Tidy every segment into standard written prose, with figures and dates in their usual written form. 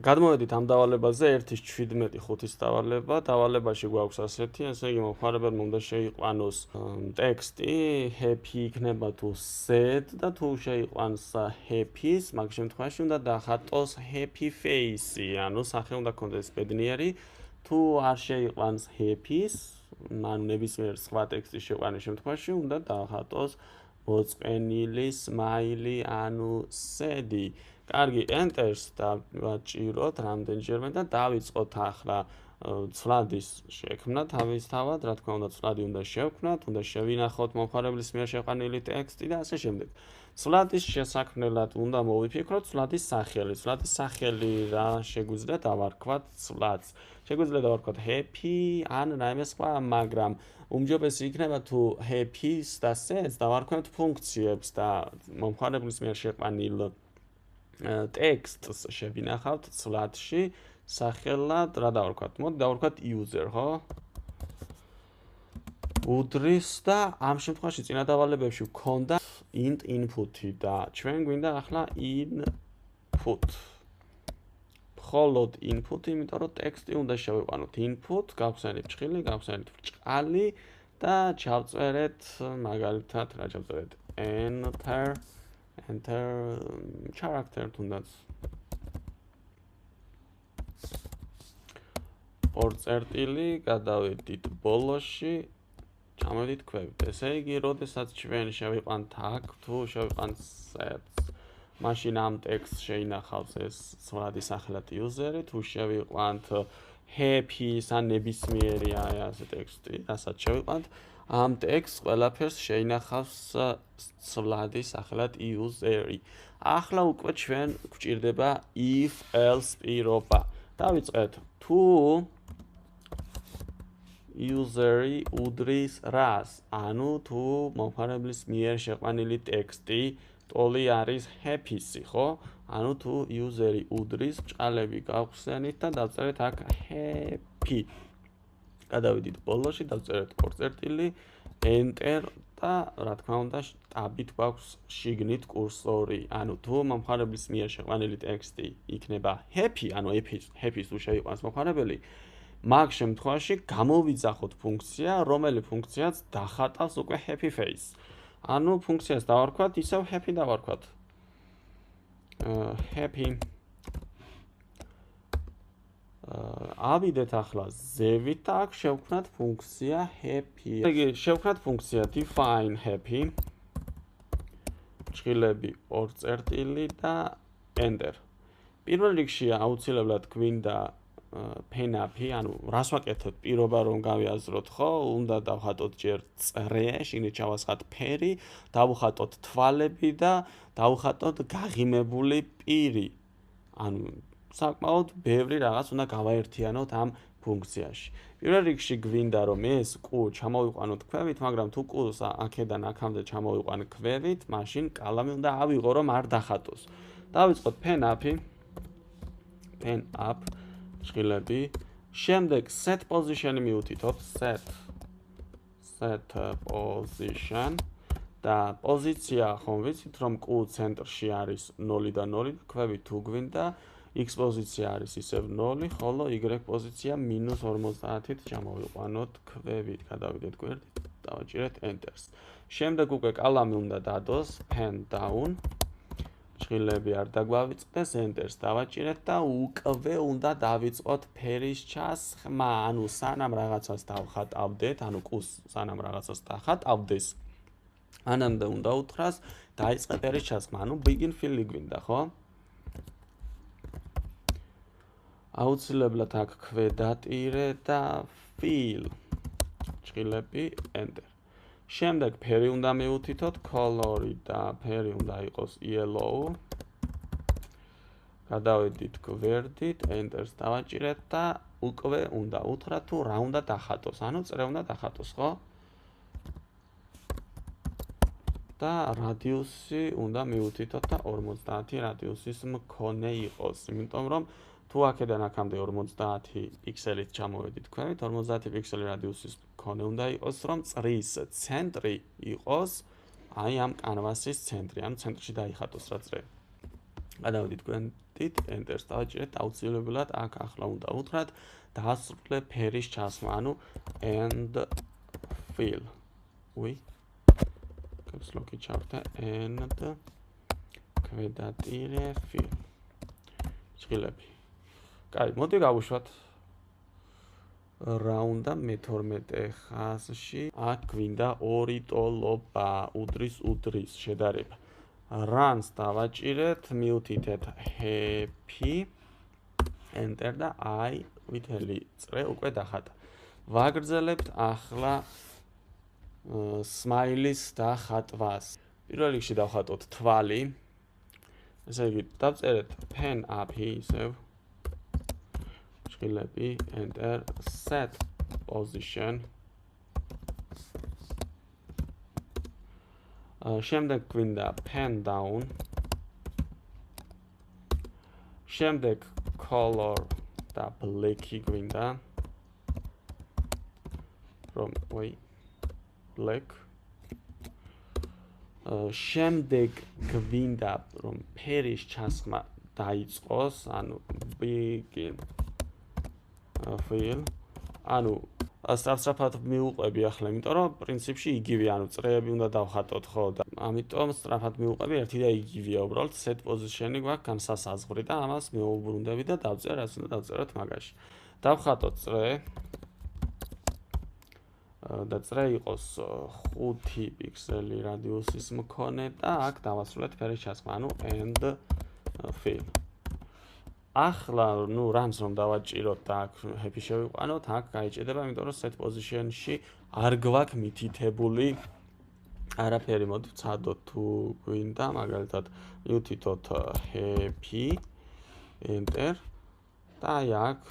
გადმოვედით ამ დავალებაზე 1-17 5-ის დავალება. დავალებაში გვაქვს ასეთი, ესე იგი მომხმარებელმა უნდა შეიყვანოს ტექსტი, happy იქნება თუ sad და თუ შეიყვანს happy-ს, მაგ შემთხვევაში უნდა დახატოს happy face-ი, ანუ სახე უნდა ქონდეს ბედნიერი. თუ არ შეიყვანს happy-ს, ანუ ნებისმიერ სხვა ტექსტის შეყვანის შემთხვევაში უნდა დახატოს მოწყენილი smiley, ანუ sad-ი. კარგი, enter-ს დავაჭიროთ რამდენჯერმე და დავიწყოთ ახლა ცვლადის შექმნა თავისთავად, რა თქმა უნდა, ცვლადი უნდა შევქმნათ, უნდა შევინახოთ მომხმარებლის მიერ შეყვანილი ტექსტი და ასე შემდეგ. ცვლადის შესაქმნელად უნდა მოვიფიქროთ ცვლადის სახელი. ცვლადის სახელი რა შეგვიძლია დავარქვათ ცვლადს. შეგვიძლია დავარქვათ happy ან რაიმე სხვა, მაგრამ უმჯობესი იქნება თუ happy-ს და sad-ს დავარქვათ ფუნქციებს და მომხმარებლის მიერ შეყვანილ ტექსტს შევინახავთ ცვლადში სახელად რა დავარქვათ? მოდი დავარქვათ user, ხო? უდრის და ამ შემთხვევაში წინა დავალებებში ვქონდა int input-ი და ჩვენ გვინდა ახლა input. მხოლოდ input-ი, იმიტომ რომ ტექსტი უნდა შევიყვანოთ input, გავხსენით ჭხილი, გავხსენით ბრჭყალი და ჩავწერეთ მაგალითად რა ჩავწერეთ? enter character თუნდაც ორ წერტილი გადავედით ბოლოში ჩამოვედით ქვევით. ესე იგი, როდესაც ჩვენ შევიყვანთ აქ, თუ შევიყვანთ sets, მაშინ ამ ტექსტს შეინახავს ეს ცვლადი სახელად user-ი, თუ შევიყვანთ happy-ს ან ნებისმიერი ასე ტექსტი, რასაც შევიყვანთ, ამ ტექსტს ყველაფერს შეინახავს ცვლადი სახელად user-ი. ახლა უკვე ჩვენ გვჭირდება if-else პირობა. დავიწყეთ თუ user-ი უდრის რას, ანუ თუ მომხმარებლის მიერ შეყვანილი ტექსტი ტოლი არის happy-სი, ხო? ანუ თუ user-ი უდრის, ბრჭყალები გავხსენით და დავწერეთ აქ happy. გადავიდით ბოლოში, დავწერეთ ორ წერტილი, enter და რა თქმა უნდა ტაბით გვაქვს შიგნით კურსორი. ანუ თუ მომხმარებლის მიერ შეყვანილი ტექსტი იქნება happy, ანუ happy-ს თუ შეიყვანს მომხმარებელი, მაგ შემთხვევაში გამოვიძახოთ ფუნქცია, რომელიც ფუნქციაც დახატავს უკვე happy face. ანუ ფუნქციას დავარქვათ, ისევ happy დავარქვათ. happy. ავიდეთ ახლა ზევით და აქ შევქმნათ ფუნქცია happy. იგი შევქმნათ ფუნქცია define happy. ჭხილები ორ წერტილი და enter. პირველ რიგში აუცილებლად გვინდა pen-up-ი, ანუ რას ვაკეთებთ პირობა რომ გავიაზროთ, ხო? უნდა დავხატოთ ჯერ წრე, შიგნით ჩავასხათ ფერი, დავხატოთ თვალები და დავხატოთ გაღიმებული პირი. ანუ საკმაოდ ბევრი რაღაც უნდა გავაერთიანოთ ამ ფუნქციაში. პირველ რიგში გვინდა რომ ეს q ჩამოვიყვანოთ ქვევით, მაგრამ თუ q-ს აქედან აქამდე ჩამოვიყვან ქვევით, მაშინ კალამი უნდა ავიღო რომ არ დახატოს. დავიწყოთ pen-up-ი. pen-up ჭხილები. შემდეგ set position-ი მივუთითოთ, set position და პოზიცია ხომ ვიცით რომ q ცენტრში არის 0 და 0, ქვევით თუ გვინდა x პოზიცია არის ისევ 0, ხოლო y პოზიცია -50-ით ჩამოვიყვანოთ ქვევით, გადავიდეთ გვერდით, დავაჭირეთ enter-ს. შემდეგ უკვე კალამი უნდა დადოს pen down. ჭხილები არ დაგვავიწყდეს, enter-ს დავაჭირეთ და უკვე უნდა დავიწყოთ ფერის ჩასხმა, ანუ სანამ რაღაცას დავხატავდეთ, ანუ q-ს სანამ რაღაცას დახატავდეს, ანამდე უნდა უთხრას დაიწყე ფერის ჩასხმა, ანუ begin fill-ი გვინდა, ხო? აუცილებლად აქ ქვედატირე და fill. ჭხილები enter. შემდეგ ფერი უნდა მივუთითოთ, color-ი და ფერი უნდა იყოს yellow. გადავედით გვერდით, enter-ს დავაჭირეთ და უკვე უნდა უთხრათ თუ რა უნდა დახატოს, ანუ წრე უნდა დახატოს, ხო? და რადიუსი უნდა მივუთითოთ და 50 რადიუსის მქონე იყოს, იმიტომ რომ თუ აქედან აქამდე 50 პიქსელით ჩამოვედით ქვევით, 50 პიქსელი რადიუსის მქონე უნდა იყოს, რომ წრის ცენტრი იყოს აი ამ კანვასის ცენტრი, ანუ ცენტრში დაიხატოს რა წრე. გადავიდით გვერდით Enter-ს დავაჭირეთ, აუცილებლად აქ ახლა უნდა უთხრათ დაასრულე ფერის ჩასმა, ანუ and fill. caps lock-ი ჩავხდა and ქვედატირე fill. ჭრილები. კაი, მოდი გავუშვათ. რა უნდა მე-12 ხაზში აქ გვინდა ორი ტოლობა, უდრის შედარება. Runs დავაჭირეთ, მივთითეთ happy enter და I ვითელი წრე უკვე დახატა. ვაგრძელებთ ახლა smiley-ს დახატვას. პირველ რიგში დავხატოთ თვალი. ესე იგი, დავწერეთ pen up-ი ისევ. ჭრილები, enter, set position. შემდეგ გვინდა pen down. შემდეგ color და black-ი გვინდა. black. შემდეგ გვინდა რომ ფერის ჩასხმა დაიწყოს, ანუ begin fill. ანუ სწრაფად მივუყვები ახლა, იმიტომ რომ პრინციპში იგივე, ანუ წრეები უნდა დავხატოთ, ხო და ამიტომ სწრაფად მივუყვები ერთი და იგივეა, უბრალოდ set position-ი გვაქვს განსასაზღვრი და ამას მოვუბრუნდები და დავწერ, რაც უნდა დავწეროთ მაგაში. დავხატოთ წრე და წრე იყოს 5 პიქსელი რადიუსის მქონე და აქ დავასრულეთ ფერის ჩასხმა, ანუ and fill. ახლა runs რომ დავაჭიროთ და აქ happy შევიყვანოთ, აქ გაიჭედება, იმიტომ რომ set position-ში არ გვაქვს მითითებული არაფერი. მოდი ვცადოთ თუ გვინდა, მაგალითად მივთითოთ happy enter და აი აქ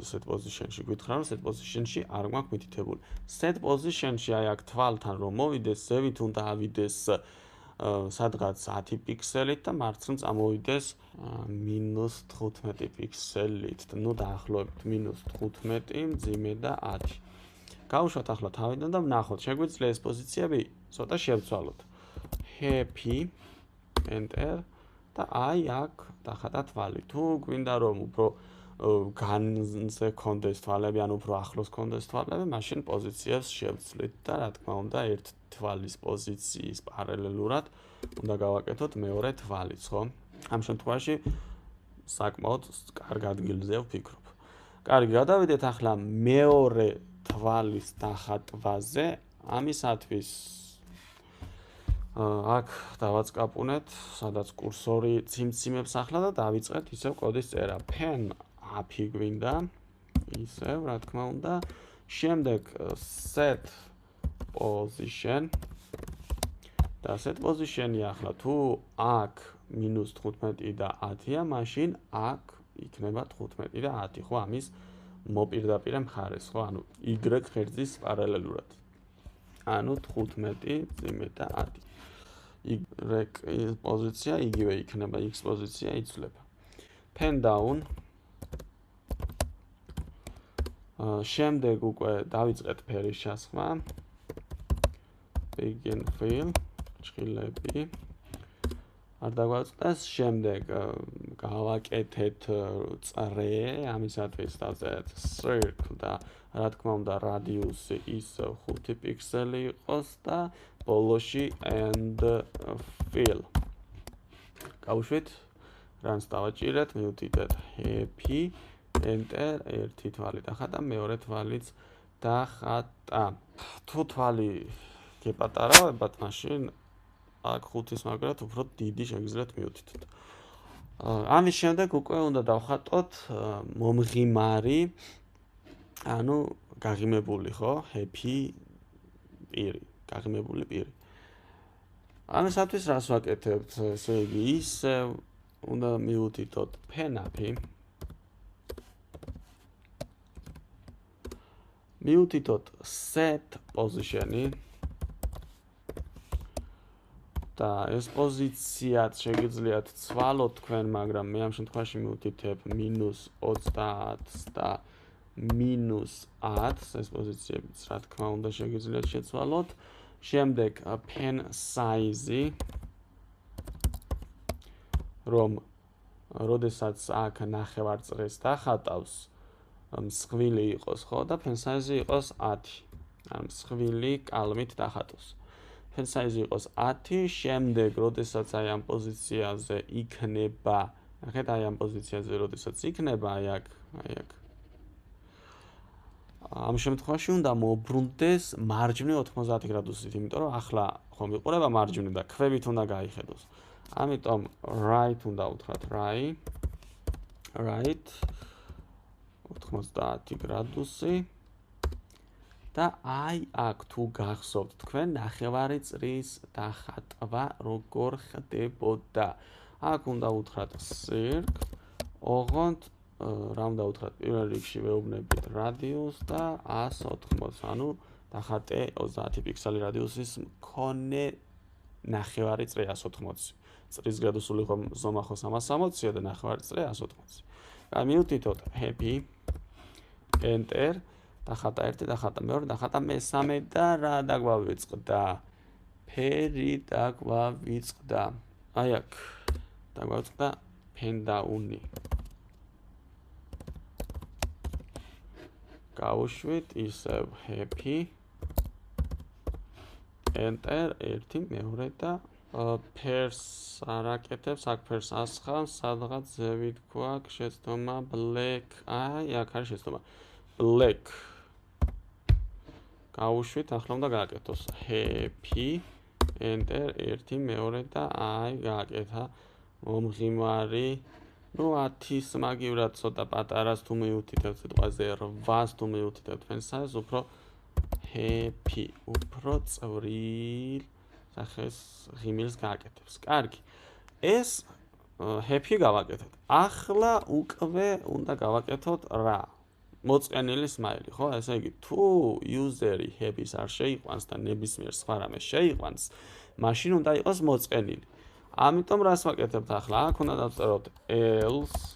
set position-ში გითხრა, რომ set position-ში არ გვაქვს მითითებული. set position-ში აი აქ თვალთან რომ მოვიდეს, ზევით უნდა ავიდეს სადღაც 10 პიქსელით და მარცხნივ წამოვიდეს -15 პიქსელით. ნუ დაახლოებით -15, მძიმე და 10. გავუშვათ ახლა თავიდან და ვნახოთ, შეგვიძლია ეს პოზიციები ცოტა შევცვალოთ. happy enter და აი აქ დახატა თვალი. თუ გვინდა რომ უფრო განზე კონდეს თვალები, ანუ უფრო ახლოს კონდეს თვალები, მაშინ პოზიციას შევცვლით და რა თქმა უნდა, ერთ თვალის პოზიციის პარალელურად უნდა გავაკეთოთ მეორე თვალიც, ხო? ამ შემთხვევაში საკმაოდ კარგ ადგილზე ვფიქრობ. კარგი, გადავიდეთ ახლა მეორე თვალის დახატვაზე. ამისათვის აქ დავაწყაპუნეთ, სადაც კურსორი ციმციმებს ახლა და დავიწყეთ ისევ კოდის წერა. pen up-ი გვინდა, ისევ, რა თქმა უნდა. შემდეგ set position და set position-ი ახლა თუ აქ -15 და 10-ია, მაშინ აქ იქნება 15 და 10, ხო, ამის მოპირდაპირე მხარეს, ხო, ანუ y ღერძის პარალელურად. ანუ 15 ძიმე და 10. y პოზიცია იგივე იქნება, x პოზიცია იცვლება. pen down. შემდეგ უკვე დავიწყეთ ფერის ჩასხმა. begin fill. ჭრილები. არ დაგვაწყდეს, შემდეგ გავაკეთეთ წრე, ამისათვის დავწერეთ circle და რა თქმა უნდა რადიუსი ისევ 5 პიქსელი იყოს და ბოლოში and fill. გავუშვით, runs დავაჭირეთ, მივთითეთ happy enter, ერთი თვალი დახატა, მეორე თვალიც დახატა. თუ თვალი გეპატარავებათ, მაშინ აქ 5-ის მაგრად უფრო დიდი შეგიძლიათ მივთითოთ. ამის შემდეგ უკვე უნდა დავხატოთ მომღიმარი, ანუ გაღიმებული, ხო? happy პირი, გაღიმებული პირი. ამისათვის რას ვაკეთებთ? ესე იგი, ისევ უნდა მივუთითოთ pen up-ი. მივუთითოთ set position-ი. და ეს პოზიციაც შეგიძლიათ ცვალოთ თქვენ, მაგრამ მე ამ შემთხვევაში მივუთითებ -30 და -10, ეს პოზიციებიც რა თქმა უნდა შეგიძლიათ შეცვალოთ. შემდეგ pen size-ი, რომ როდესაც აქ ნახევარწრეს დახატავს, მსხვილი იყოს, ხო? და pen size იყოს 10. ან მსხვილი კალმით დახატოს. pen size იყოს 10, შემდეგ როდესაც აი ამ პოზიციაზე იქნება, ნახეთ აი ამ პოზიციაზე როდესაც იქნება, აი აქ ამ შემთხვევაში უნდა მოbrunდეს მარჯვნივ 90 გრადუსით, იმიტომ რომ ახლა ხომ იყურება მარჯვნივ და ქვევით უნდა გაიხედოს. ამიტომ right უნდა უთხრათ right 90 გრადუსი და აი აქ თუ გახსოვთ თქვენ ნახევარი წრის დახატვა როგორ ხდებოდა. აქ უნდა უთხრათ circ, ოღონდ რა უნდა უთხრათ, პირველ რიგში ვეუბნებით რადიუსს და 180, ანუ დახატე 30 პიქსელი რადიუსის მქონე ნახევარი წრი 180. წრის გრადუსული ზომა ხო 360-ია და ნახევარი წრი 180. გამივთითოთ happy, enter, დახატა ერთი, დახატა მეორე, დახატა მესამე და რა დაგვავიწყდა? ფერი დაგვავიწყდა. აი აქ დაგვავიწყდა pen down-ი. გავუშვით ისევ happy, enter, ერთი, მეორე და ფერს არ აკეთებს, აქ ფერს ასხავს, სადღაც ზევით გვაქვს შეცდომა black, აი აქ არის შეცდომა black. გავუშვით, ახლა უნდა გააკეთოს happy, enter, ერთი, მეორე და აი გააკეთა მომღიმარი. ნუ 10-ის მაგივრად ცოტა პატარას თუ მიუთითებთ სიტყვაზე 8-ს თუ მიუთითებთ pen size, უფრო happy, უფრო წვრილ სახეს ღიმილს გააკეთებს. კარგი. ეს happy გავაკეთეთ. ახლა უკვე უნდა გავაკეთოთ რა? მოწყენილი smile, ხო? ესე იგი, თუ user-ი happy-ს არ შეიყვანს და ნებისმიერ სხვა რამეს შეიყვანს, მაშინ უნდა იყოს მოწყენილი. ამიტომ რას ვაკეთებთ ახლა? აქ უნდა დავწეროთ else.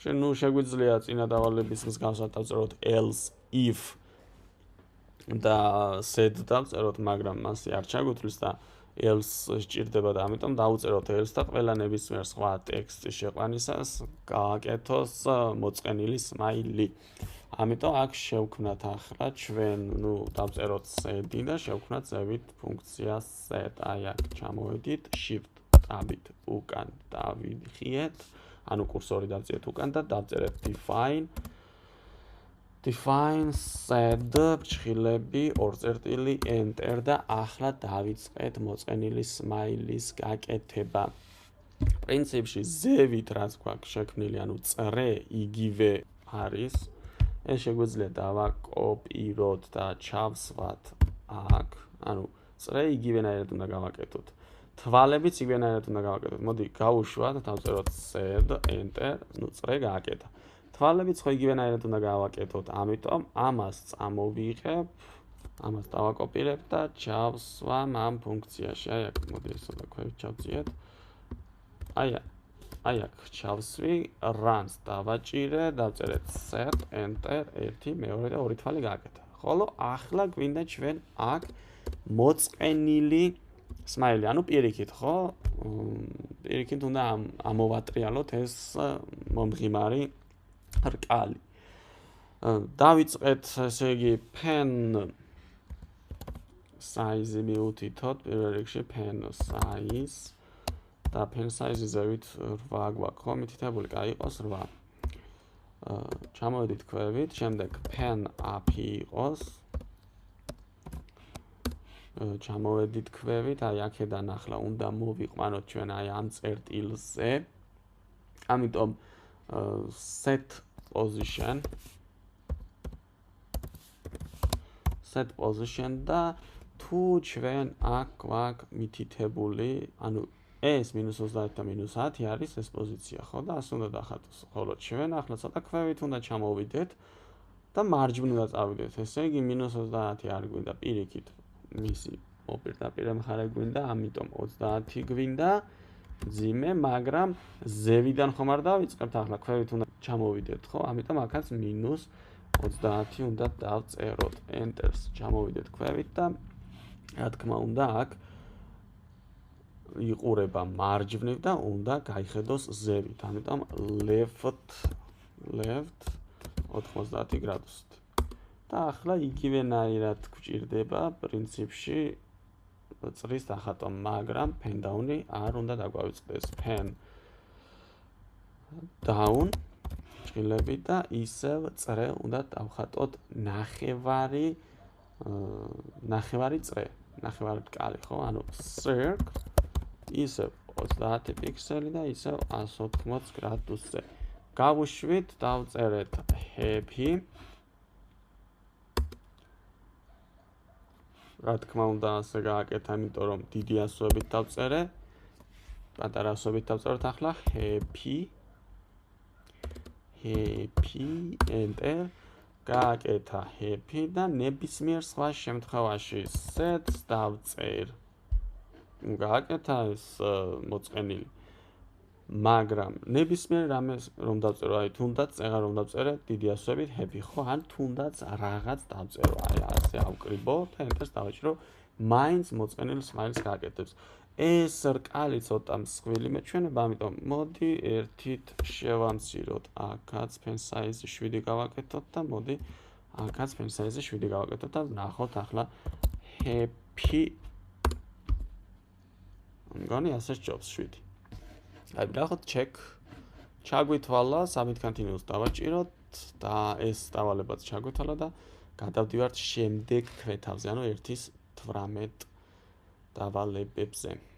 ნუ შეგვიძლია წინა დავალების მსგავსად დავწეროთ else if და set დავწეროთ, მაგრამ მასე არ ჩაგვთვლის და else სჭირდება და ამიტომ დავწეროთ else და ყველა ნებისმიერ სხვა ტექსტის შეყვანისას გააკეთოს მოწყენილი smile-ი. ამიტომ აქ შევქმნათ ახლა ჩვენ, ნუ დავწეროთ set და შევქმნათ ზევით ფუნქცია set. აი აქ ჩამოვედით, shift tab-ით უკან დავიხიეთ, ანუ კურსორი დავწერეთ უკან და დავწერეთ define set ჭრილები 2 წერტილი enter და ახლა დავიწყეთ მოწყენილი smile-ის გაკეთება. პრინციპში ზევით რაც გვაქვს შექმნილი, ანუ წრე იგივე არის. ეს შეგვიძლია დავაკოპიროთ და ჩავსვათ აქ, ანუ წრე იგივენაირად უნდა გავაკეთოთ. თვალებიც იგივენაირად უნდა გავაკეთოთ. მოდი გავუშვათ, დავწეროთ set, enter, ნუ წრე გააკეთა. თვალებიც ხო იგივენაირად უნდა გავაკეთოთ, ამიტომ ამას წამოვიღებ, ამას დავაკოპირებ და ჩავსვამ ამ ფუნქციაში. აი აქ მოდი ეს ცოტა ქვევით ჩავწიეთ. აი აქ ჩავსვი, runs დავაჭირე, დავწერეთ set, enter, ერთი, მეორე და ორი თვალი გააკეთა. ხოლო ახლა გვინდა ჩვენ აქ მოწყენილი smile, ანუ პირიქით, ხო? პირიქით უნდა ამოვატრიალოთ ეს მომღიმარი რკალი. დავიწყეთ, ესე იგი, pen size მიუთითოთ, პირველ რიგში pen size და pen size-ი ზევით 8 გვაქვს, ხო? მითითებული გაიყოს 8. ჩამოვედით ქვევით, შემდეგ pen up-ი იყოს. ჩამოვედით ქვევით, აი აქედან ახლა უნდა მოვიყვანოთ ჩვენ აი ამ წერტილზე. ამიტომ set position და თუ ჩვენ აქ გვაქვს მითითებული, ანუ ეს -20 და -10 არის ეს პოზიცია, ხო? და ასე უნდა დახატოს. ხოლო ჩვენ ახლა ცოტა ქვევით უნდა ჩამოვიდეთ და მარჯვნივ წავიდეთ. ესე იგი -30 არ გვინდა პირიქით. მისი მოპირდაპირე მხარე გვინდა, ამიტომ 30 გვინდა ძიმე, მაგრამ ზევიდან ხომ არ დავიწყებთ, ახლა ქვევით უნდა ჩამოვიდეთ, ხო? ამიტომ აქაც -30 უნდა დავწეროთ. Enter-ს ჩამოვიდეთ ქვევით და რა თქმა უნდა აქ იყურება მარჯვნივ და უნდა გაიხედოს ზევით. ამიტომ left 90 გრადუსით. და ახლა იგივენაირად გვჭირდება პრინციპში წრის დახატვა, მაგრამ pen down-ი არ უნდა დაგვავიწყდეს. pen down ჭრილები და ისევ წრე უნდა დავხატოთ ნახევარი წრე, ნახევარი რკალი, ხო? ანუ circle ისევ 30 პიქსელი და ისევ 180 გრადუსზე. გავუშვით, დავწერეთ happy. რა თქმა უნდა, ასე გააკეთა, იმიტომ რომ დიდი ასოებით დავწერე. პატარა ასოებით დავწეროთ ახლა happy enter. გააკეთა happy და ნებისმიერ სხვა შემთხვევაში sets დავწერ. გააკეთა ეს მოწყენილი. მაგრამ ნებისმიერ რამეს რომ დავწერო, აი თუნდაც წეღარ რომ დავწერე დიდი ასოებით happy, ხო? ან თუნდაც რაღაც დავწერო, აი ასე ავკრიბო და enter-ს დავაჭირო, მაინც მოწყენილი smile-ს გააკეთებს. ეს რკალი ცოტა მსხვილი მეჩვენება, ამიტომ მოდი ერთით შევამციროთ. აქაც pen size 7 გავაკეთოთ და მოდი აქაც pen size 7 გავაკეთოთ და ნახოთ ახლა happy. მგონი ასე სჯობს 7. აი ნახოთ check. ჩაგვითვალა, submit continuous დავაჭიროთ და ეს დავალებაც ჩაგვითვალა და გადავდივართ შემდეგ ქვეთავზე, ანუ 1-18 დავალებებზე.